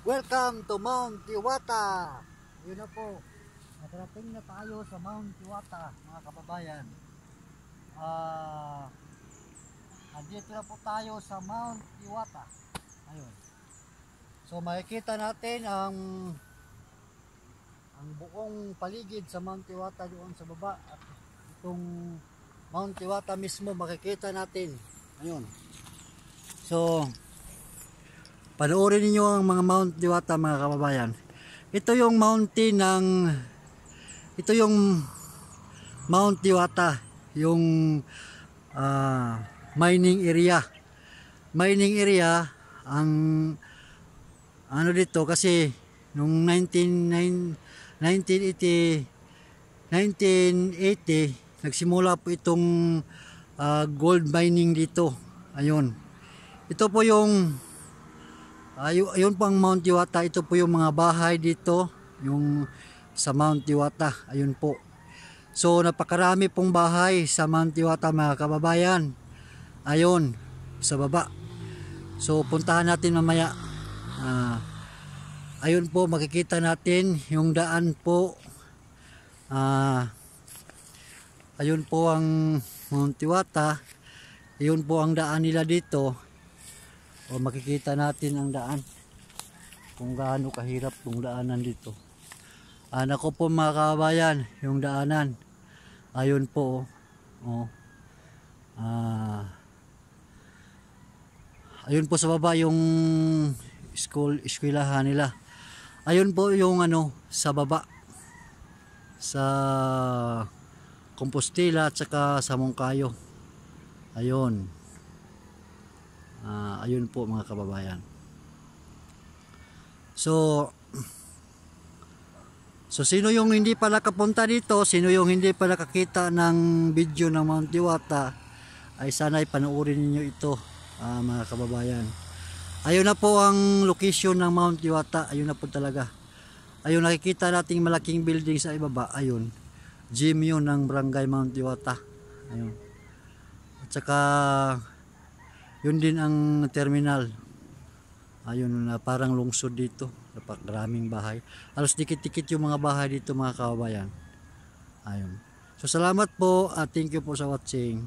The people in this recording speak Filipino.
Welcome to Mount Tiwata. Yun na po. Nakarating na tayo sa Mount Tiwata, mga kababayan. Andito na po tayo sa Mount Tiwata. Ayun. So makikita natin ang buong paligid sa Mount Tiwata doon sa baba. At itong Mount Tiwata mismo makikita natin. Ayun. So panoorin niyo ang mga Mount Tiwata, mga kababayan. Ito yung mountain ng Mount Tiwata, yung mining area. Mining area ang ano dito kasi nung 1980 nagsimula po itong gold mining dito. Ayun. Ito po yung ayun po ang Mount Tiwata. Ito po yung mga bahay dito, yung sa Mount Tiwata. Ayun po. So napakarami pong bahay sa Mount Tiwata, mga kababayan. Ayun, sa baba. So puntahan natin mamaya. Ayun po, makikita natin yung daan po. Ayun po ang Mount Tiwata. Ayun po ang daan nila dito. O makikita natin ang daan kung gaano kahirap yung daanan dito. Nako po, mga kababayan, yung daanan ayun po. Ayun po sa baba yung eskwelahan nila. Ayun po yung sa baba sa Compostela at saka sa Moncayo. Ayun. Ayun po, mga kababayan. So sino yung hindi pa nakapunta dito, sino yung hindi pa nakakita ng video ng Mount Tiwata, ay sana'y panoorin niyo ito, mga kababayan. Ayun na po ang location ng Mount Tiwata. Ayun na po talaga. Ayun, nakikita nating malaking building sa ibaba. Ayun, gym yun ng Barangay Mount Tiwata. Ayun. At saka yun din ang terminal. Ayun, parang lungsod dito. Napakaraming bahay. Halos dikit-dikit yung mga bahay dito, mga kababayan. Ayun. So salamat po at thank you po sa watching.